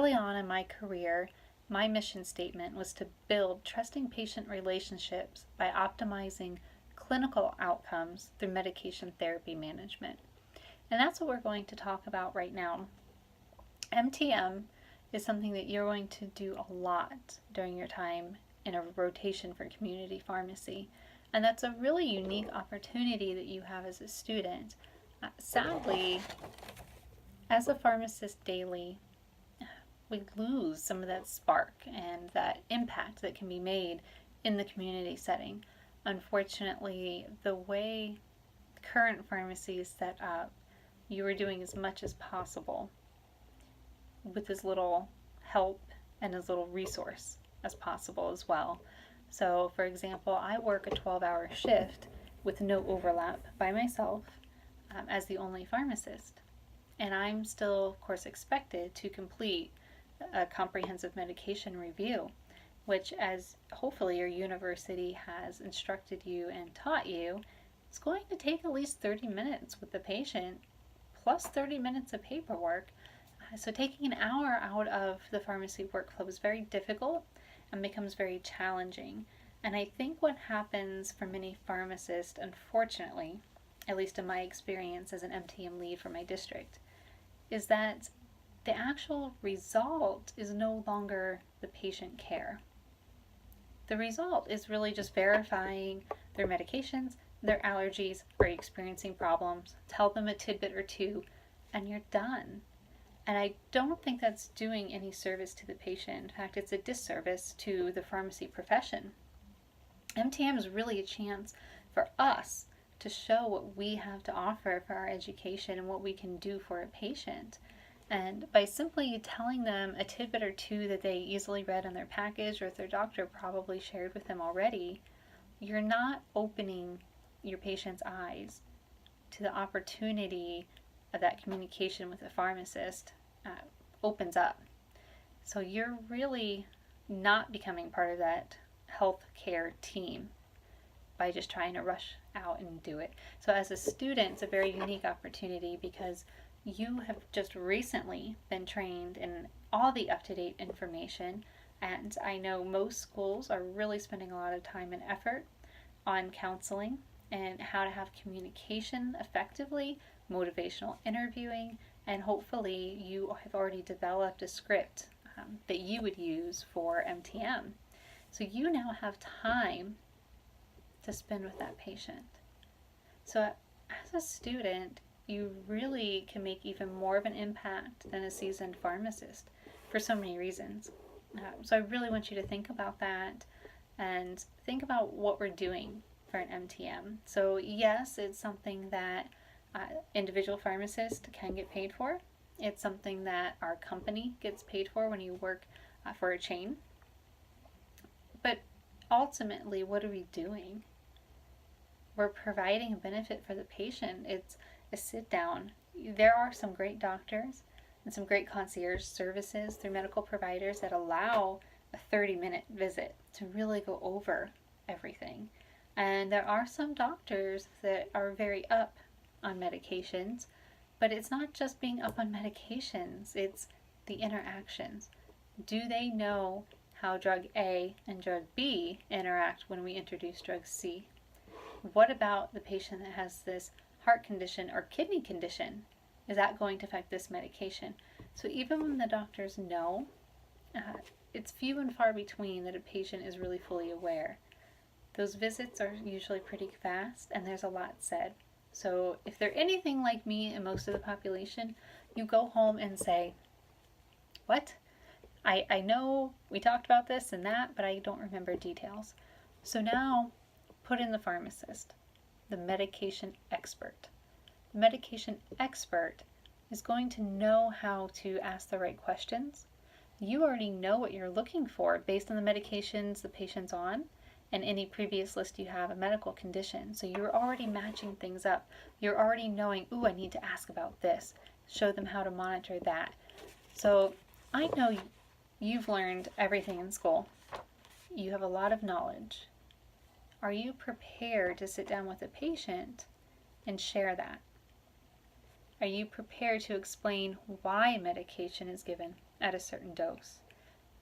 early on in my career, my mission statement was to build trusting patient relationships by optimizing clinical outcomes through medication therapy management. And that's what we're going to talk about right now. MTM is something that you're going to do a lot during your time in a rotation for community pharmacy. And that's a really unique opportunity that you have as a student. Sadly, as a pharmacist daily, we lose some of that spark and that impact that can be made in the community setting. Unfortunately, the way current pharmacy is set up, you are doing as much as possible with as little help and as little resource as possible as well. So, for example, I work a 12-hour shift with no overlap by myself as the only pharmacist. And I'm still, of course, expected to complete a comprehensive medication review, which, as hopefully your university has instructed you and taught you, is going to take at least 30 minutes with the patient plus 30 minutes of paperwork. So taking an hour out of the pharmacy workflow is very difficult and becomes very challenging. And I think what happens for many pharmacists, unfortunately, at least in my experience as an MTM lead for my district, is that the actual result is no longer the patient care. The result is really just verifying their medications, their allergies, are you experiencing problems, tell them a tidbit or two, and you're done. And I don't think that's doing any service to the patient. In fact, it's a disservice to the pharmacy profession. MTM is really a chance for us to show what we have to offer for our education and what we can do for a patient. And by simply telling them a tidbit or two that they easily read on their package or their doctor probably shared with them already, you're not opening your patient's eyes to the opportunity of that communication with a pharmacist opens up. So you're really not becoming part of that healthcare team by just trying to rush out and do it. So as a student, it's a very unique opportunity because you have just recently been trained in all the up-to-date information, and I know most schools are really spending a lot of time and effort on counseling and how to have communication effectively, motivational interviewing, and hopefully you have already developed a script that you would use for MTM. So you now have time to spend with that patient. So as a student, you really can make even more of an impact than a seasoned pharmacist for so many reasons. So I really want you to think about that and think about what we're doing for an MTM. So yes, it's something that individual pharmacists can get paid for. It's something that our company gets paid for when you work for a chain. But ultimately, what are we doing? We're providing a benefit for the patient. It's a sit down. There are some great doctors and some great concierge services through medical providers that allow a 30-minute visit to really go over everything. And there are some doctors that are very up on medications, but it's not just being up on medications, it's the interactions. Do they know how drug A and drug B interact when we introduce drug C? What about the patient that has this heart condition or kidney condition? Is that going to affect this medication? So even when the doctors know, it's few and far between that a patient is really fully aware. Those visits are usually pretty fast and there's a lot said. So if they're anything like me and most of the population, you go home and say, what? I know we talked about this and that, but I don't remember details. So now put in the pharmacist, the medication expert. The medication expert is going to know how to ask the right questions. You already know what you're looking for based on the medications the patient's on and any previous list you have of medical conditions. So you're already matching things up. You're already knowing, ooh, I need to ask about this. Show them how to monitor that. So I know you've learned everything in school. You have a lot of knowledge. Are you prepared to sit down with a patient and share that? Are you prepared to explain why medication is given at a certain dose,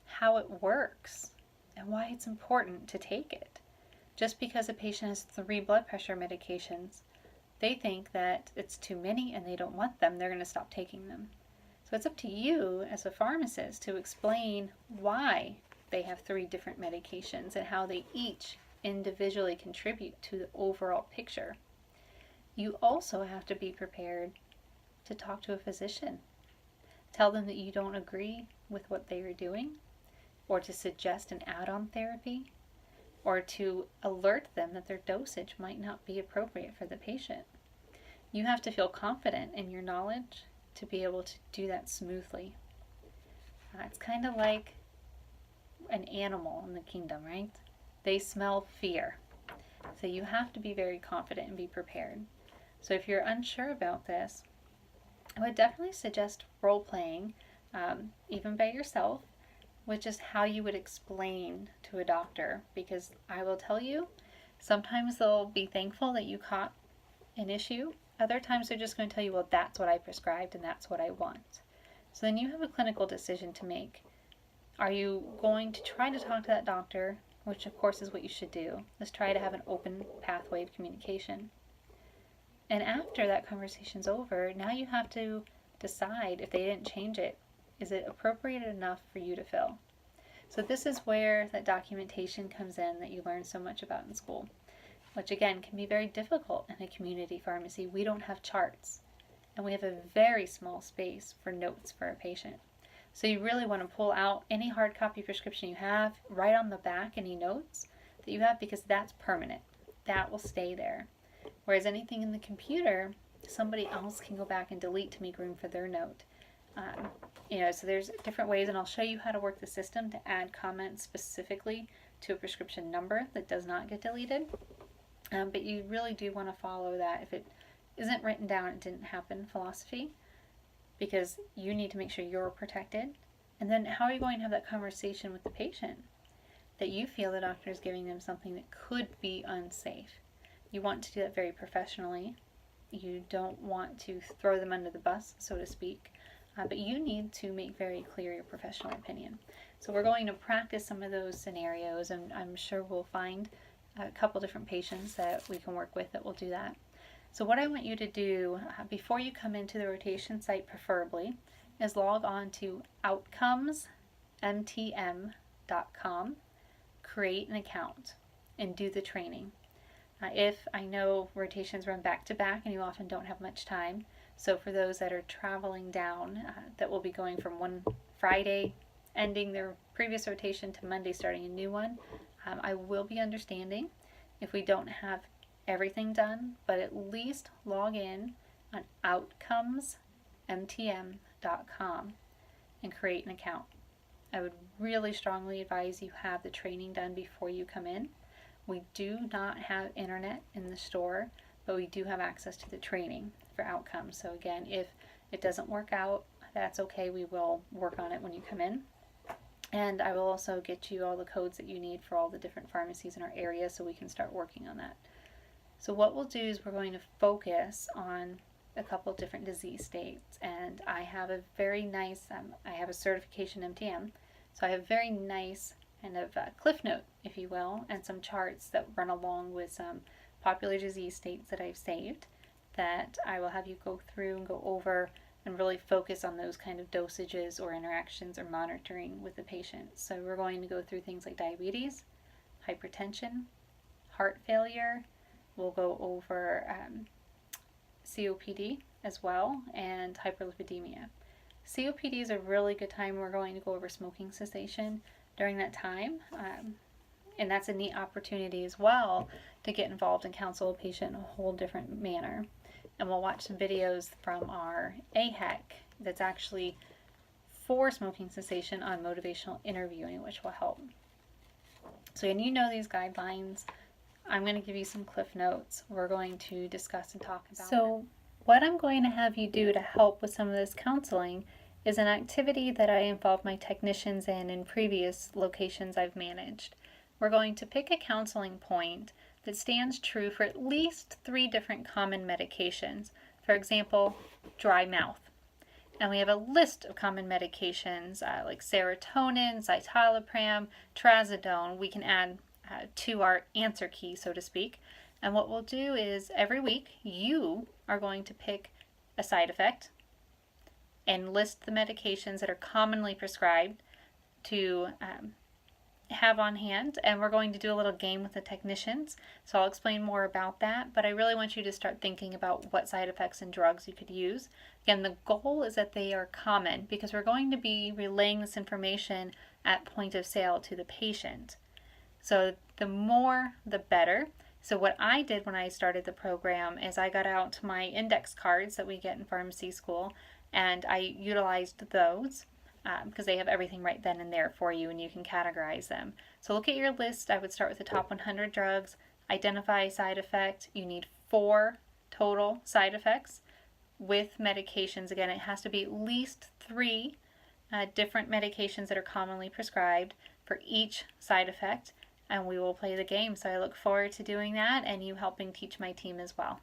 how it works, and why it's important to take it. Just because a patient has 3 blood pressure medications, they think that it's too many and they don't want them, they're going to stop taking them. So it's up to you as a pharmacist to explain why they have 3 different medications and how they each individually contribute to the overall picture. You also have to be prepared to talk to a physician. Tell them that you don't agree with what they are doing, or to suggest an add-on therapy, or to alert them that their dosage might not be appropriate for the patient. You have to feel confident in your knowledge to be able to do that smoothly. It's kind of like an animal in the kingdom, right? They smell fear. So you have to be very confident and be prepared. So if you're unsure about this, I would definitely suggest role-playing, even by yourself, which is how you would explain to a doctor. Because I will tell you, sometimes they'll be thankful that you caught an issue. Other times they're just going to tell you, well, that's what I prescribed and that's what I want. So then you have a clinical decision to make. Are you going to try to talk to that doctor, which of course is what you should do. Let's try to have an open pathway of communication. And after that conversation's over, now you have to decide if they didn't change it, is it appropriate enough for you to fill? So this is where that documentation comes in that you learn so much about in school, which again can be very difficult in a community pharmacy. We don't have charts, and we have a very small space for notes for a patient. So you really want to pull out any hard copy prescription you have, write on the back any notes that you have, because that's permanent. That will stay there. Whereas anything in the computer, somebody else can go back and delete to make room for their note. So there's different ways, and I'll show you how to work the system to add comments specifically to a prescription number that does not get deleted. But you really do want to follow that. If it isn't written down, it didn't happen philosophy, because you need to make sure you're protected. And then how are you going to have that conversation with the patient that you feel the doctor is giving them something that could be unsafe? You want to do that very professionally. You don't want to throw them under the bus, so to speak, but you need to make very clear your professional opinion. So we're going to practice some of those scenarios, and I'm sure we'll find a couple different patients that we can work with that will do that. So what I want you to do before you come into the rotation site preferably is log on to outcomesmtm.com, create an account, and do the training. If I know rotations run back to back and you often don't have much time, so for those that are traveling down, that will be going from one Friday ending their previous rotation to Monday starting a new one, I will be understanding if we don't have everything done, but at least log in on outcomesmtm.com and create an account. I would really strongly advise you have the training done before you come in. We do not have internet in the store, but we do have access to the training for outcomes. So again, if it doesn't work out, that's okay. We will work on it when you come in. And I will also get you all the codes that you need for all the different pharmacies in our area so we can start working on that. So what we'll do is we're going to focus on a couple of different disease states. And I have a very nice, I have a certification MTM, so I have very nice kind of cliff note, if you will, and some charts that run along with some popular disease states that I've saved that I will have you go through and go over and really focus on those kind of dosages or interactions or monitoring with the patient. So we're going to go through things like diabetes, hypertension, heart failure. We'll go over COPD as well, and hyperlipidemia. COPD is a really good time. We're going to go over smoking cessation during that time, and that's a neat opportunity as well to get involved and counsel a patient in a whole different manner. And we'll watch some videos from our AHEC that's actually for smoking cessation on motivational interviewing, which will help. So when you know these guidelines, I'm going to give you some cliff notes. We're going to discuss and talk about it. What I'm going to have you do to help with some of this counseling is an activity that I involved my technicians in previous locations I've managed. We're going to pick a counseling point that stands true for at least 3 different common medications. For example, dry mouth. And we have a list of common medications like serotonin, citalopram, trazodone. We can add to our answer key, so to speak. And what we'll do is every week you are going to pick a side effect and list the medications that are commonly prescribed to have on hand, and we're going to do a little game with the technicians, so I'll explain more about that, but I really want you to start thinking about what side effects and drugs you could use. Again, the goal is that they are common because we're going to be relaying this information at point of sale to the patient. So the more, the better. So what I did when I started the program is I got out my index cards that we get in pharmacy school, and I utilized those because they have everything right then and there for you and you can categorize them. So look at your list. I would start with the top 100 drugs, identify a side effect. You need 4 total side effects with medications. Again, it has to be at least 3 different medications that are commonly prescribed for each side effect, and we will play the game. So I look forward to doing that and you helping teach my team as well.